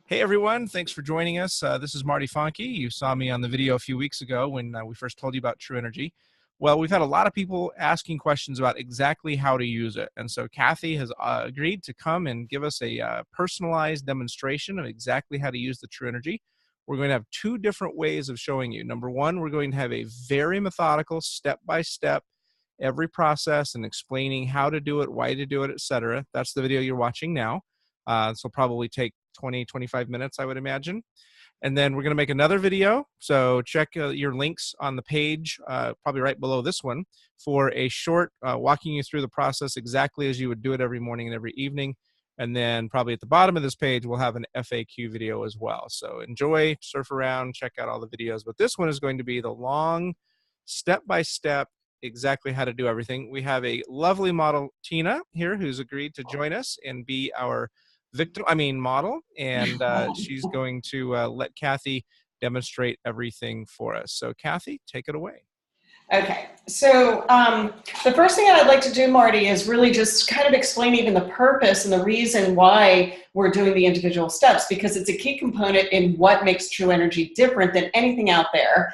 Hey everyone, thanks for joining us. This is Marty Fonke. You saw me on the video a few weeks ago when we first told you about Tru Energy. Well, we've had a lot of people asking questions about exactly how to use it. And so Cathy has agreed to come and give us a personalized demonstration of exactly how to use the Tru Energy. We're going to have two different ways of showing you. Number one, we're going to have a very methodical, step-by-step, every process and explaining how to do it, why to do it, etc. That's the video you're watching now. This will probably take 20, 25 minutes, I would imagine. And then we're going to make another video. So check your links on the page, probably right below this one, for a short walking you through the process exactly as you would do it every morning and every evening. And then probably at the bottom of this page, we'll have an FAQ video as well. So enjoy, surf around, check out all the videos. But this one is going to be the long, step-by-step, exactly how to do everything. We have a lovely model, Tina, here, who's agreed to join us and be our model, and she's going to let Cathy demonstrate everything for us. So Cathy, take it away. Okay, so the first thing I'd like to do, Marty, is really just kind of explain even the purpose and the reason why we're doing the individual steps, because it's a key component in what makes Tru Energy different than anything out there,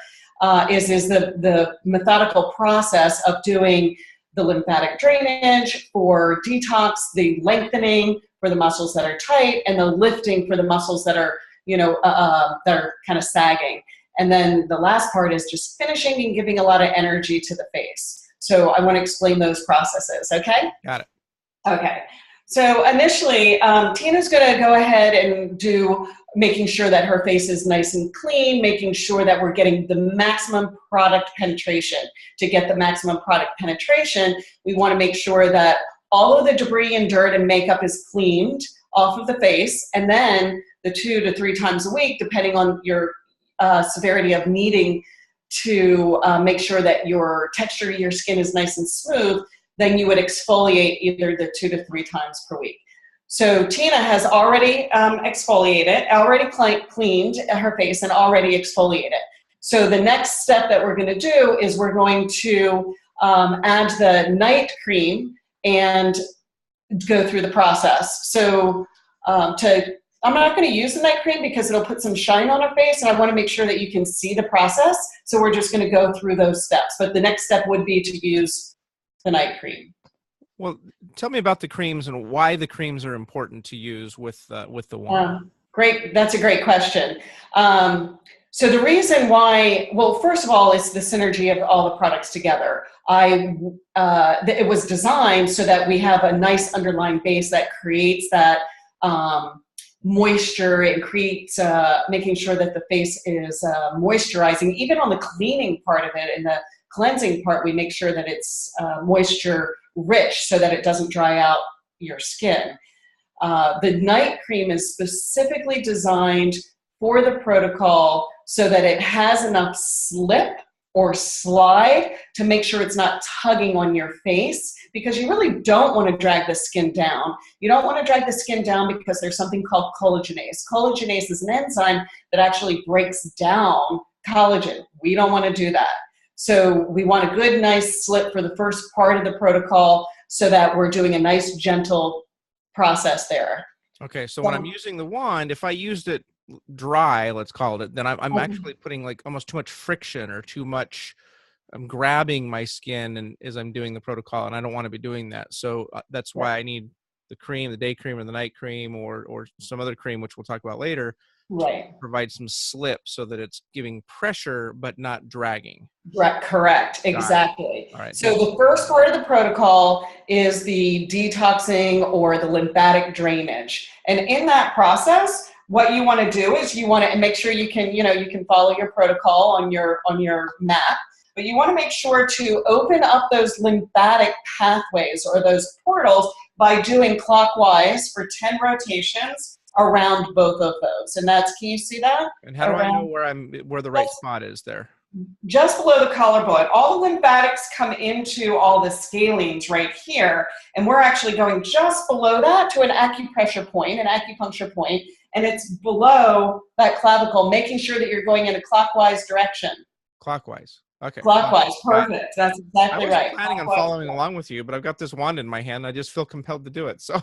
is the methodical process of doing the lymphatic drainage for detox, the lengthening for the muscles that are tight, and the lifting for the muscles that are, that are kind of sagging. And then the last part is just finishing and giving a lot of energy to the face. So I want to explain those processes, okay? Got it. Okay. So initially, Tina's going to go ahead and do making sure that her face is nice and clean, making sure that we're getting the maximum product penetration. To get the maximum product penetration, we want to make sure that all of the debris and dirt and makeup is cleaned off of the face, and then the 2 to 3 times a week, depending on your severity of needing to make sure that your texture of your skin is nice and smooth, then you would exfoliate either the 2 to 3 times per week. So Tina has already exfoliated, already cleaned her face and already exfoliated. So the next step that we're going to do is we're going to add the night cream and go through the process. So I'm not going to use the night cream because it'll put some shine on her face, and I want to make sure that you can see the process. So we're just going to go through those steps. But the next step would be to use the night cream. Well, tell me about the creams and why the creams are important to use with the wand. Great. That's a great question. So the reason why, well, first of all, it's the synergy of all the products together. It was designed so that we have a nice underlying base that creates that moisture and creates making sure that the face is moisturizing. Even on the cleaning part of it and the cleansing part, we make sure that it's moisture rich so that it doesn't dry out your skin. The night cream is specifically designed for the protocol so that it has enough slip or slide to make sure it's not tugging on your face, because you really don't want to drag the skin down. You don't want to drag the skin down because there's something called collagenase. Collagenase is an enzyme that actually breaks down collagen. We don't want to do that. So we want a good, nice slip for the first part of the protocol so that we're doing a nice, gentle process there. Okay, so when I'm using the wand, if I used it dry, let's call it, then I'm actually putting like almost too much friction or too much, I'm grabbing my skin and as I'm doing the protocol, and I don't want to be doing that. So that's why I need the cream, the day cream or the night cream or some other cream, which we'll talk about later, to provide some slip so that it's giving pressure but not dragging. Right, correct, exactly. All right. So the first part of the protocol is the detoxing or the lymphatic drainage. And in that process, what you want to do is you want to make sure you can, you can follow your protocol on your map, but you want to make sure to open up those lymphatic pathways or those portals by doing clockwise for 10 rotations around both of those. And that's, can you see that? And how do I know where the right spot is there? Just below the collarbone. All the lymphatics come into all the scalenes right here, and we're actually going just below that to an acupressure point, an acupuncture point, and it's below that clavicle, making sure that you're going in a clockwise direction. Clockwise. Okay. Clockwise, Got it. perfect. That's I exactly wasn't right. planning on Clockwise. following along with you, but I've got this wand in my hand. I just feel compelled to do it. So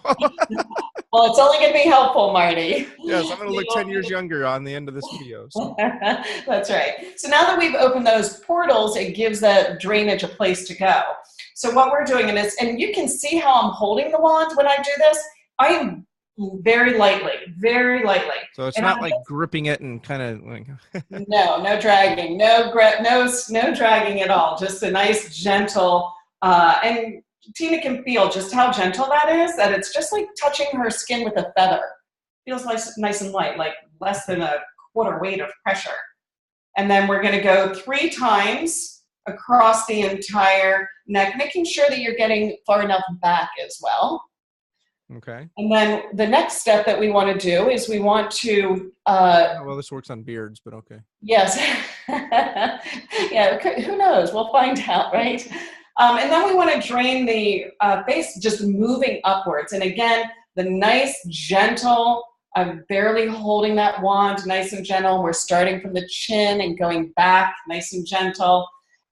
Well, it's only going to be helpful, Marty. yes, I'm going to You look 10 don't years need younger on the end of this video. So That's right. So now that we've opened those portals, it gives the drainage a place to go. So what we're doing in this, and you can see how I'm holding the wand when I do this, I am very lightly, very lightly. so it's And not I'm like gripping it and kind of like no dragging, no dragging at all. Just a nice gentle, and Tina can feel just how gentle that is, that it's just like touching her skin with a feather. Feels nice and light, like less than a quarter weight of pressure. And then we're going to go 3 times across the entire neck, making sure that you're getting far enough back as well. okay. And then the next step that we want to do is we want to, Oh, well, this works on beards, but okay. yes, yeah, who knows? We'll find out, right? And then we want to drain the face, just moving upwards. And again, the nice, gentle, I'm barely holding that wand, nice and gentle. We're starting from the chin and going back, nice and gentle.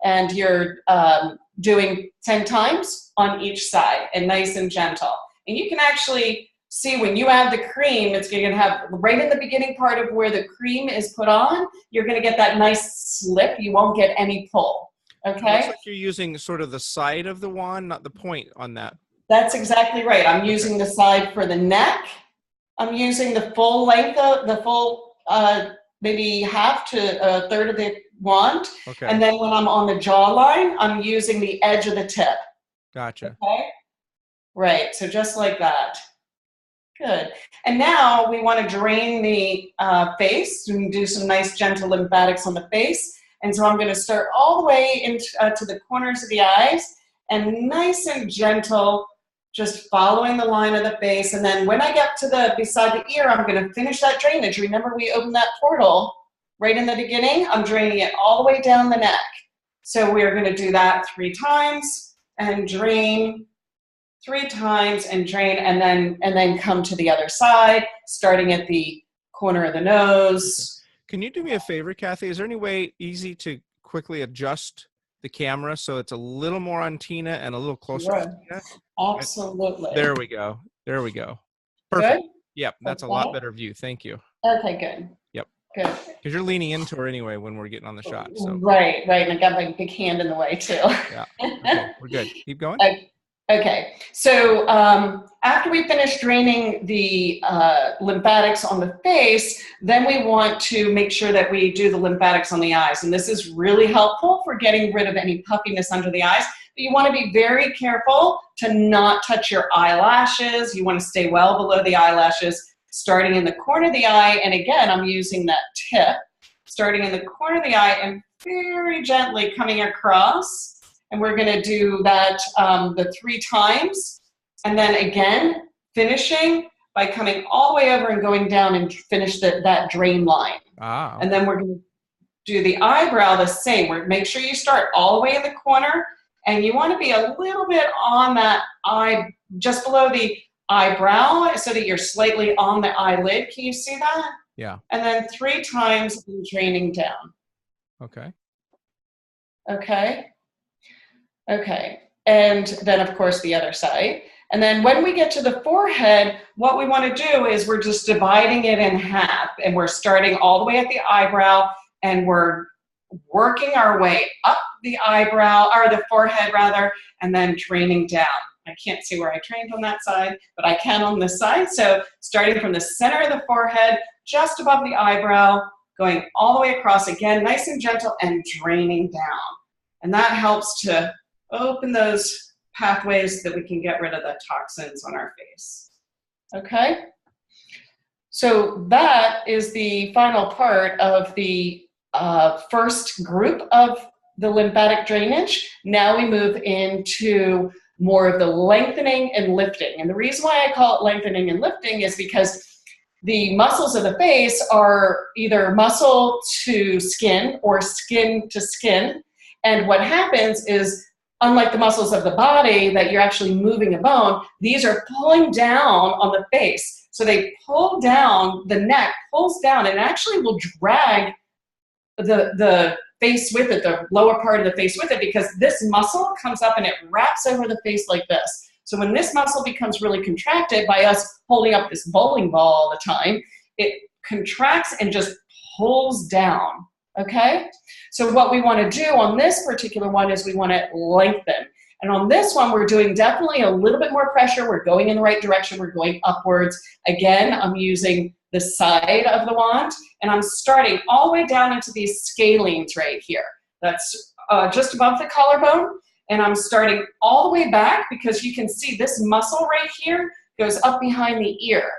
And you're doing 10 times on each side and nice and gentle. And you can actually see when you add the cream, it's going to have right in the beginning part of where the cream is put on, you're going to get that nice slip. You won't get any pull. Okay? It looks like you're using sort of the side of the wand, not the point on that. That's exactly right. I'm using the side for the neck. I'm using the full length of the full, maybe half to a third of the wand. Okay. And then when I'm on the jawline, I'm using the edge of the tip. Gotcha. Okay? Right, so just like that. Good. And now we want to drain the face and do some nice gentle lymphatics on the face. And so I'm going to start all the way into to the corners of the eyes and nice and gentle, just following the line of the face. And then when I get to the beside the ear, I'm going to finish that drainage. Remember, we opened that portal right in the beginning. I'm draining it all the way down the neck. So we're going to do that 3 times and drain, 3 times and drain, and then come to the other side, starting at the corner of the nose. Okay. Can you do me a favor, Cathy? Is there any way easy to quickly adjust the camera so it's a little more on Tina and a little closer to Tina? Absolutely. There we go. There we go. Perfect. Good? Yep, that's a lot better view. Thank you. Okay, good. Yep. Good. Because you're leaning into her anyway when we're getting on the shot. So. Right, and I got my big hand in the way too. Yeah. Okay, we're good. Keep going. Okay, so after we finish draining the lymphatics on the face, then we want to make sure that we do the lymphatics on the eyes. And this is really helpful for getting rid of any puffiness under the eyes. But you want to be very careful to not touch your eyelashes. You want to stay well below the eyelashes, starting in the corner of the eye. And again, I'm using that tip, starting in the corner of the eye and very gently coming across. And we're going to do that the 3 times. And then again, finishing by coming all the way over and going down and finish that drain line. Ah, okay. And then we're going to do the eyebrow the same. Make sure you start all the way in the corner. And you want to be a little bit on that eye, just below the eyebrow, so that you're slightly on the eyelid. Can you see that? Yeah. And then 3 times and draining down. Okay. Okay. Okay, and then of course the other side. And then when we get to the forehead, what we want to do is we're just dividing it in half, and we're starting all the way at the eyebrow, and we're working our way up the eyebrow, or the forehead rather, and then draining down. I can't see where I trained on that side, but I can on this side. So starting from the center of the forehead, just above the eyebrow, going all the way across again, nice and gentle, and draining down. And that helps to open those pathways that we can get rid of the toxins on our face. Okay? So that is the final part of the first group of the lymphatic drainage. Now we move into more of the lengthening and lifting. And the reason why I call it lengthening and lifting is because the muscles of the face are either muscle to skin or skin to skin. And what happens is, unlike the muscles of the body that you're actually moving a bone, these are pulling down on the face. So they pull down, the neck pulls down, and actually will drag the face with it, the lower part of the face with it, because this muscle comes up and it wraps over the face like this. So when this muscle becomes really contracted by us holding up this bowling ball all the time, it contracts and just pulls down, okay? So what we want to do on this particular one is we want to lengthen. And on this one, we're doing definitely a little bit more pressure. We're going in the right direction. We're going upwards. Again, I'm using the side of the wand, and I'm starting all the way down into these scalenes right here. That's just above the collarbone. And I'm starting all the way back because you can see this muscle right here goes up behind the ear.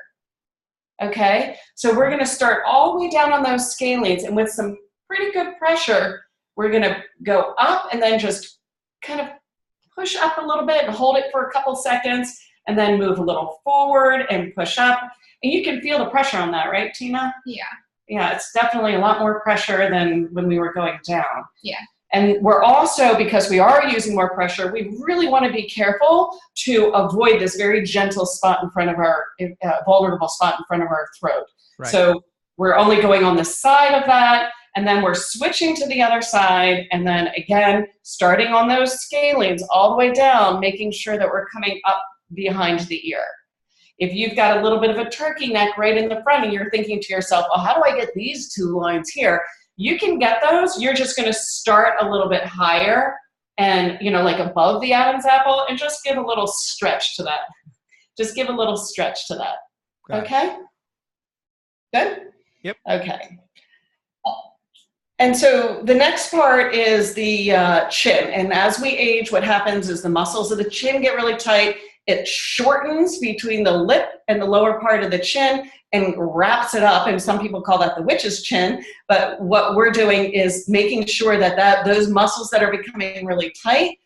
Okay, so we're gonna start all the way down on those scalenes, and with some pretty good pressure, we're gonna go up and then just kind of push up a little bit and hold it for a couple seconds, and then move a little forward and push up. And you can feel the pressure on that, right, Tina? Yeah. Yeah, it's definitely a lot more pressure than when we were going down. Yeah. And we're also, because we are using more pressure, we really want to be careful to avoid this very gentle spot in front of our, vulnerable spot in front of our throat. Right. So we're only going on the side of that, and then we're switching to the other side, and then again, starting on those scalenes all the way down, making sure that we're coming up behind the ear. If you've got a little bit of a turkey neck right in the front and you're thinking to yourself, oh, how do I get these two lines here? You can get those. You're just going to start a little bit higher and, you know, like above the Adam's apple, and just give a little stretch to that. Just give a little stretch to that. Okay? Good? Yep. Okay. And so the next part is the chin. And as we age, what happens is the muscles of the chin get really tight. It shortens between the lip and the lower part of the chin and wraps it up. And some people call that the witch's chin. But what we're doing is making sure that those muscles that are becoming really tight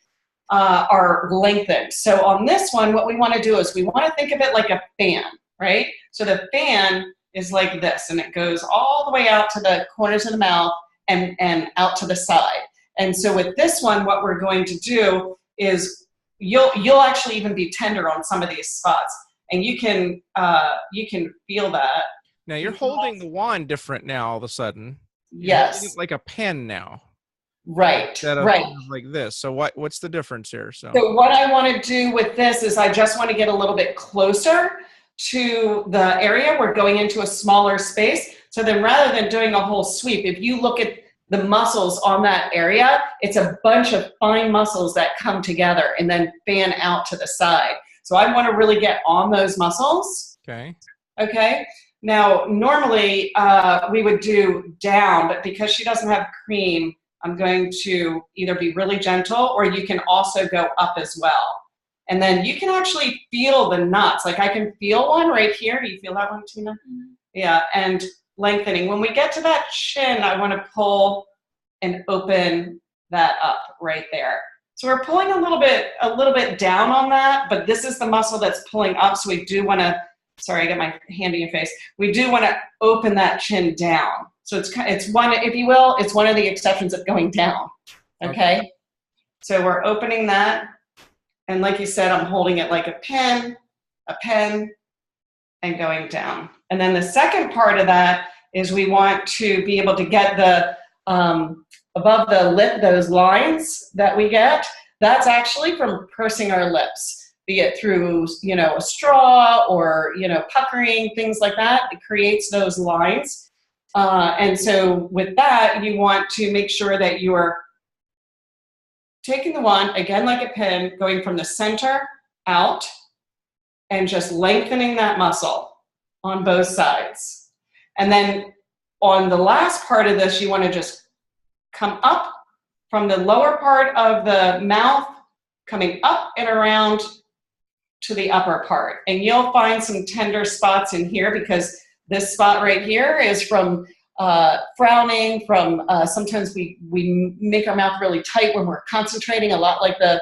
are lengthened. So on this one, what we want to do is we want to think of it like a fan, right? So the fan is like this, and it goes all the way out to the corners of the mouth and out to the side. And so with this one, what we're going to do is you'll actually even be tender on some of these spots, and you can feel that. Now you're holding the wand different now all of a sudden. Yes. Like a pen now. Right. Instead of right. kind of like this. So what's the difference here? So what I want to do with this is I just want to get a little bit closer to the area. We're going into a smaller space. So then rather than doing a whole sweep, if you look at the muscles on that area, it's a bunch of fine muscles that come together and then fan out to the side. So I want to really get on those muscles. Okay. Okay. Now, normally we would do down, but because she doesn't have cream, I'm going to either be really gentle, or you can also go up as well. And then you can actually feel the knots. Like I can feel one right here. Do you feel that one, Tina? Mm-hmm. Yeah. And lengthening. When we get to that chin, I want to pull and open that up right there. So we're pulling a little bit down on that, but this is the muscle that's pulling up. So we do want to, sorry, I got my hand in your face. We do want to open that chin down. So it's one, if you will, it's one of the exceptions of going down. Okay. So we're opening that. And like you said, I'm holding it like a pen, and going down. And then the second part of that is we want to be able to get the, above the lip, those lines that we get, that's actually from pursing our lips, be it through, you know, a straw or, you know, puckering, things like that. It creates those lines. And so with that, you want to make sure that you are taking the wand, again like a pen, going from the center out and just lengthening that muscle on both sides. And then on the last part of this, you want to just come up from the lower part of the mouth, coming up and around to the upper part. And you'll find some tender spots in here because this spot right here is from frowning, from sometimes we make our mouth really tight when we're concentrating, a lot like the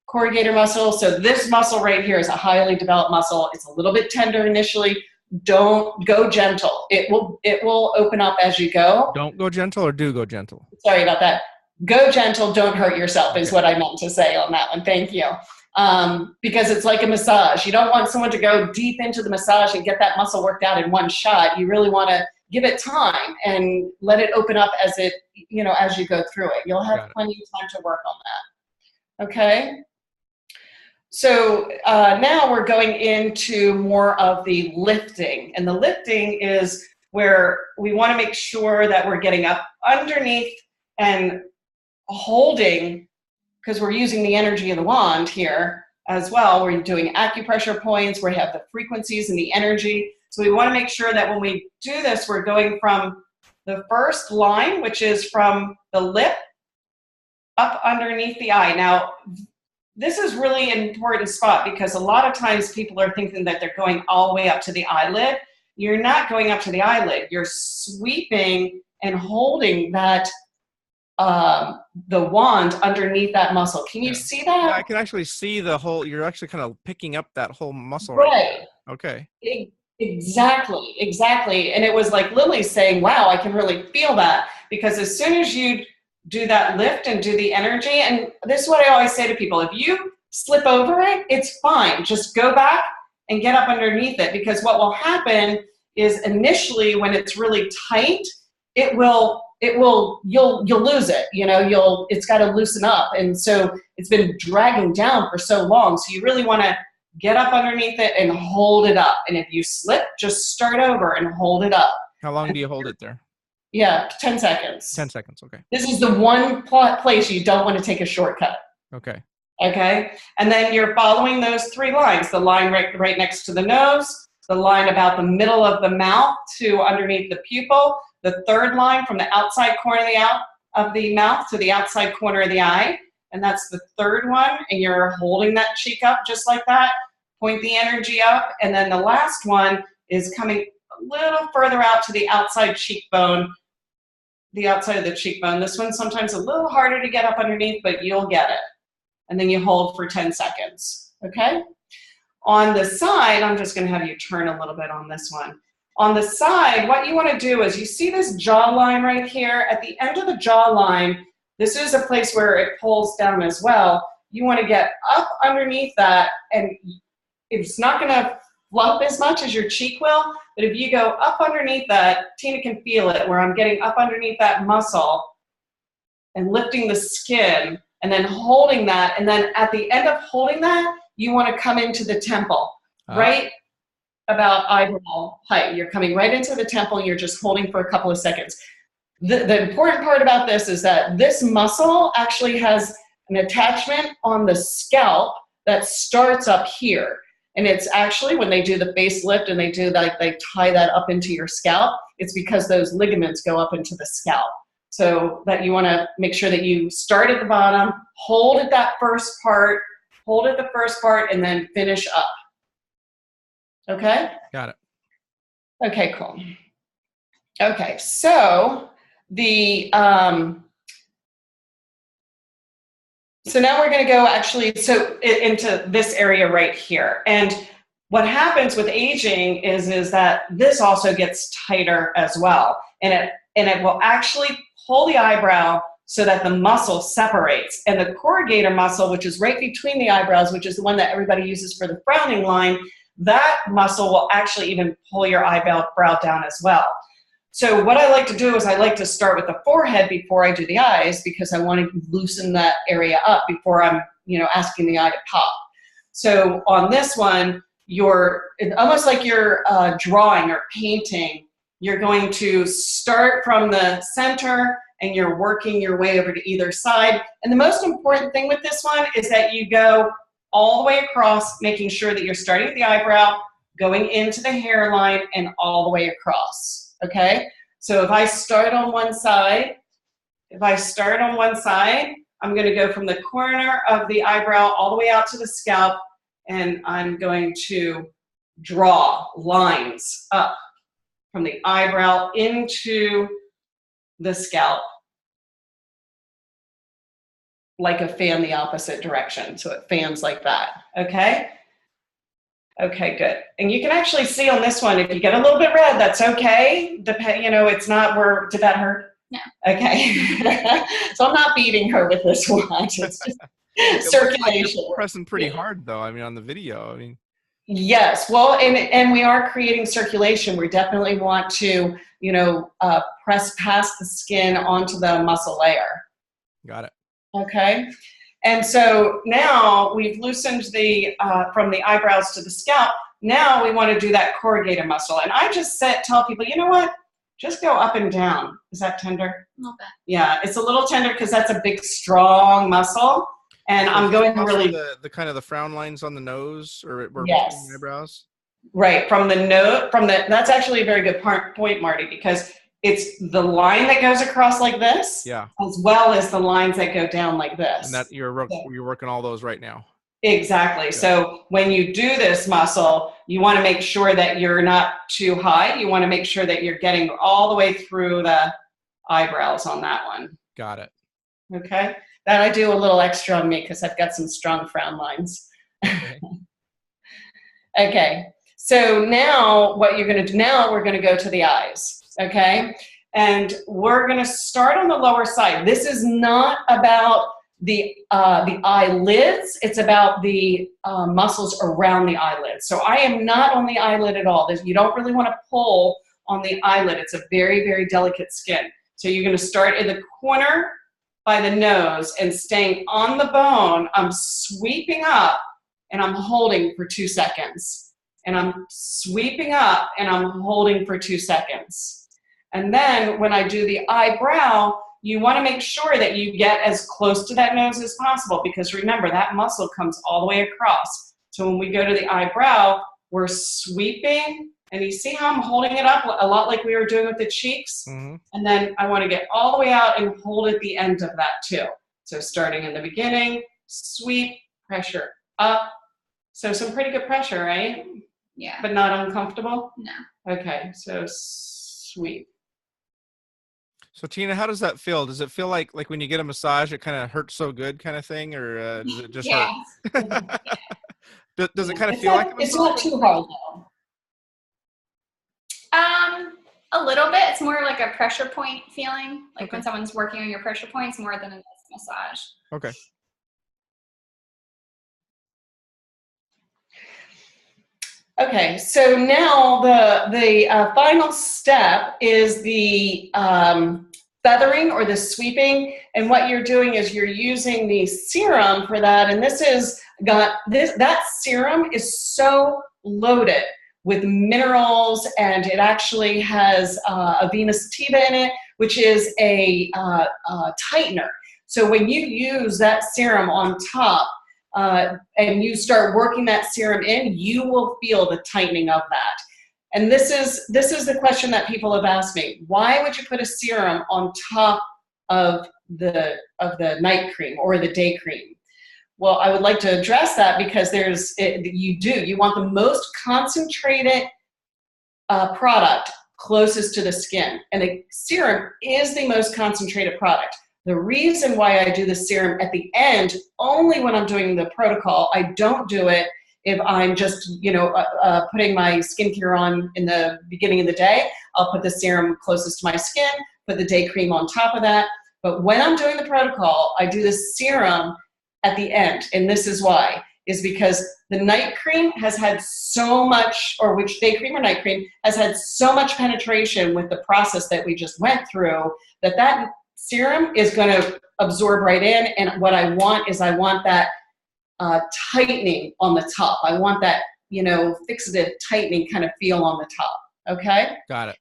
corrugator muscle. So this muscle right here is a highly developed muscle. It's a little bit tender initially. Don't go gentle. It will open up as you go. Don't go gentle, or do go gentle? Sorry about that. Go gentle, don't hurt yourself is what I meant to say on that one. Thank you. Because it's like a massage. You don't want someone to go deep into the massage and get that muscle worked out in one shot. You really want to give it time and let it open up as it, as you go through it. You'll have plenty of time to work on that. Okay. So now we're going into more of the lifting, and the lifting is where we want to make sure that we're getting up underneath and holding, because we're using the energy of the wand here as well. We're doing acupressure points where we have the frequencies and the energy. So we want to make sure that when we do this, we're going from the first line, which is from the lip up underneath the eye. Now, this is really an important spot because a lot of times people are thinking that they're going all the way up to the eyelid. You're not going up to the eyelid. You're sweeping and holding that the wand underneath that muscle. Can you see that? Yeah, I can actually see the whole, you're actually kind of picking up that whole muscle. Right. Okay. Exactly. And it was like Lily's saying, wow, I can really feel that, because as soon as you do that lift and do the energy, and this is what I always say to people, if you slip over it, it's fine. Just go back and get up underneath it, because what will happen is initially when it's really tight, you'll lose it. It's got to loosen up. And so it's been dragging down for so long. So you really want to get up underneath it and hold it up. And if you slip, just start over and hold it up. How long do you hold it there? Yeah, 10 seconds. 10 seconds, okay. This is the one place you don't want to take a shortcut. Okay. Okay? And then you're following those three lines. The line right next to the nose, the line about the middle of the mouth to underneath the pupil, the third line from the outside corner of the mouth to the outside corner of the eye, and that's the third one, and you're holding that cheek up just like that. Point the energy up, and then the last one is coming a little further out to the outside cheekbone, the outside of the cheekbone. This one's sometimes a little harder to get up underneath, but you'll get it. And then you hold for 10 seconds, okay? On the side, I'm just gonna have you turn a little bit on this one. On the side, what you wanna do is, you see this jawline right here? At the end of the jawline, this is a place where it pulls down as well. You wanna get up underneath that, and it's not gonna fluff as much as your cheek will, but if you go up underneath that, Tina can feel it, where I'm getting up underneath that muscle and lifting the skin and then holding that, and then at the end of holding that, you want to come into the temple, right about eyebrow height. You're coming right into the temple, and you're just holding for a couple of seconds. The important part about this is that this muscle actually has an attachment on the scalp that starts up here. And it's actually, when they do the facelift and they tie that up into your scalp, it's because those ligaments go up into the scalp. So that you want to make sure that you start at the bottom, hold at that first part, and then finish up. Okay? Got it. Okay, cool. Okay, so so now we're going to go into this area right here. And what happens with aging is that this also gets tighter as well. And it will actually pull the eyebrow so that the muscle separates. And the corrugator muscle, which is right between the eyebrows, which is the one that everybody uses for the frowning line, that muscle will actually even pull your eyebrow down as well. So what I like to do is I like to start with the forehead before I do the eyes, because I want to loosen that area up before I'm, asking the eye to pop. So on this one, it's almost like you're drawing or painting. You're going to start from the center and you're working your way over to either side. And the most important thing with this one is that you go all the way across, making sure that you're starting at the eyebrow, going into the hairline, and all the way across. Okay, so if I start on one side, I'm going to go from the corner of the eyebrow all the way out to the scalp, and I'm going to draw lines up from the eyebrow into the scalp, like a fan the opposite direction. So it fans like that, okay? Okay, good. And you can actually see on this one, if you get a little bit red, that's okay. It's not did that hurt? No. Okay. So I'm not beating her with this one. It's just circulation. Like pressing pretty hard though. On the video, Yes, well, and we are creating circulation. We definitely want to, press past the skin onto the muscle layer. Got it. Okay, and so now we've loosened the from the eyebrows to the scalp. Now we want to do that corrugated muscle, and I just tell people, you know what? Just go up and down. Is that tender? A little bit. Yeah, it's a little tender because that's a big, strong muscle. And So I'm going really the kind of the frown lines on the nose or between yes, the eyebrows. right from the nose That's actually a very good point, Marty, because it's the line that goes across like this, Yeah, as well as the lines that go down like this. and that you're working all those right now. Exactly. Yeah. So when you do this muscle, you want to make sure that you're not too high. You want to make sure that you're getting all the way through the eyebrows on that one. Got it. Okay. That I do a little extra on me because I've got some strong frown lines. Okay. Okay. So now what you're going to do now, we're going to go to the eyes. Okay. And we're going to start on the lower side. This is not about the eyelids. It's about the muscles around the eyelids. So I am not on the eyelid at all. You don't really want to pull on the eyelid. It's a very, very delicate skin. So you're going to start in the corner by the nose and staying on the bone. I'm sweeping up and I'm holding for 2 seconds. And I'm sweeping up and I'm holding for 2 seconds. And then when I do the eyebrow, you want to make sure that you get as close to that nose as possible, because remember, that muscle comes all the way across. So when we go to the eyebrow, we're sweeping, and you see how I'm holding it up a lot like we were doing with the cheeks? Mm-hmm. And then I want to get all the way out and hold at the end of that too. So starting in the beginning, sweep, pressure up. So some pretty good pressure, right? Yeah. But not uncomfortable? No. Okay, so sweep. So Tina, how does that feel? Does it feel like when you get a massage, it kind of hurts so good kind of thing, or does it just Yeah. hurt? Does it kind of It's feel not, like a massage? it's not too hard though. A little bit. It's more like a pressure point feeling, like Okay. when someone's working on your pressure points more than a massage. Okay. Okay, so now the final step is the feathering or the sweeping, and what you're doing is you're using the serum for that, and that serum is so loaded with minerals, and it actually has a Venus sativa in it, which is a tightener. So when you use that serum on top, and you start working that serum in, you will feel the tightening of that. And this is the question that people have asked me. Why would you put a serum on top of the night cream or the day cream? Well, I would like to address that because you want the most concentrated product closest to the skin. And the serum is the most concentrated product. The reason why I do the serum at the end, only when I'm doing the protocol, I don't do it if I'm just, putting my skincare on in the beginning of the day. I'll put the serum closest to my skin, put the day cream on top of that. But when I'm doing the protocol, I do the serum at the end. And this is why, is because the night cream has had so much, or which day cream or night cream, has had so much penetration with the process that we just went through, that serum is going to absorb right in, and what I want that tightening on the top. I want that, fixative tightening kind of feel on the top. Okay? Got it.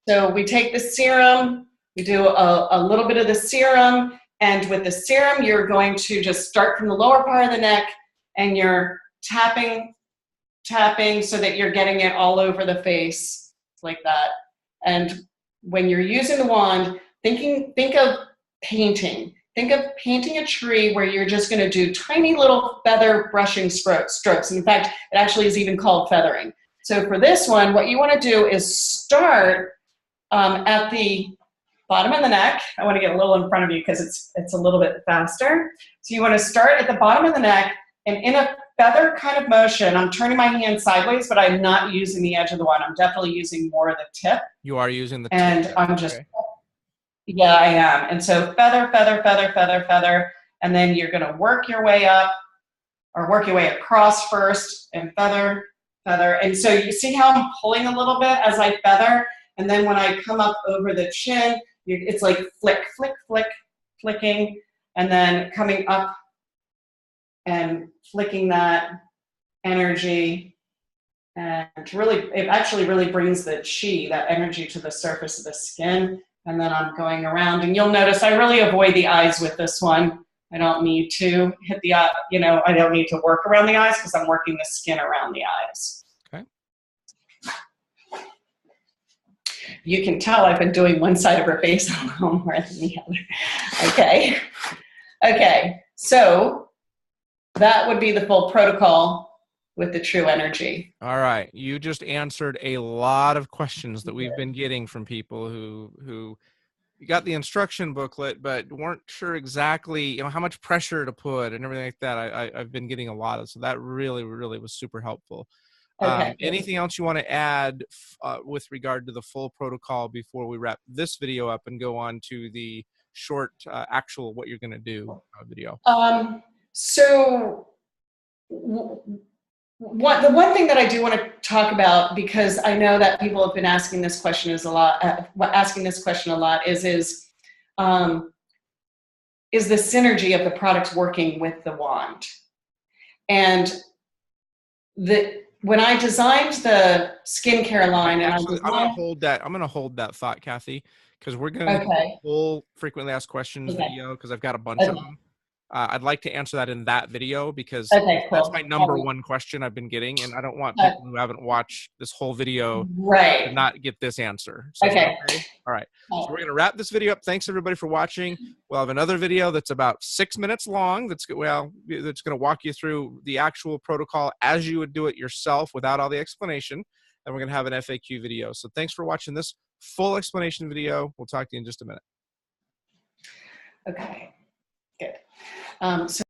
So we take the serum, we do a little bit of the serum, and with the serum, you're going to just start from the lower part of the neck, and you're tapping so that you're getting it all over the face like that. And when you're using the wand, think of painting. Think of painting a tree where you're just going to do tiny little feather brushing strokes. In fact, it actually is even called feathering. So for this one, what you want to do is start at the bottom of the neck. I want to get a little in front of you because it's a little bit faster. So you want to start at the bottom of the neck, and in a feather kind of motion, I'm turning my hand sideways, but I'm not using the edge of the wand. I'm definitely using more of the tip. You are using the tip. And I'm just... Okay. Yeah, I am. And so feather, feather, feather, feather, feather, and then you're going to work your way up, or work your way across first, and feather, feather. And so you see how I'm pulling a little bit as I feather, and then when I come up over the chin, it's like flick, flick, flick, flicking, and then coming up and flicking that energy. And really, it actually really brings the chi, that energy, to the surface of the skin. And then I'm going around, and you'll notice I really avoid the eyes with this one. I don't need to hit the eye, you know, I don't need to work around the eyes because I'm working the skin around the eyes. Okay. You can tell I've been doing one side of her face a little more than the other. Okay. Okay. So that would be the full protocol with the Tru Energy. All right. You just answered a lot of questions that we've been getting from people who got the instruction booklet, but weren't sure exactly, you know, how much pressure to put and everything like that. I've been getting a lot of, so that really, really was super helpful. Okay. Anything else you want to add with regard to the full protocol before we wrap this video up and go on to the short actual what you're going to do video? So the one thing that I do want to talk about, because I know that people have been asking this question a lot, is the synergy of the products working with the wand. And when I designed the skincare line, and actually, I'm going to hold that thought, Kathy, because we're going to do a full frequently asked questions video, because I've got a bunch of them. I'd like to answer that in that video, because that's my number one question I've been getting, and I don't want people who haven't watched this whole video to not get this answer. So okay. All right. So we're going to wrap this video up. Thanks everybody for watching. We'll have another video that's about 6 minutes long. That's going to walk you through the actual protocol as you would do it yourself without all the explanation. And we're going to have an FAQ video. So thanks for watching this full explanation video. We'll talk to you in just a minute. Okay. Good. So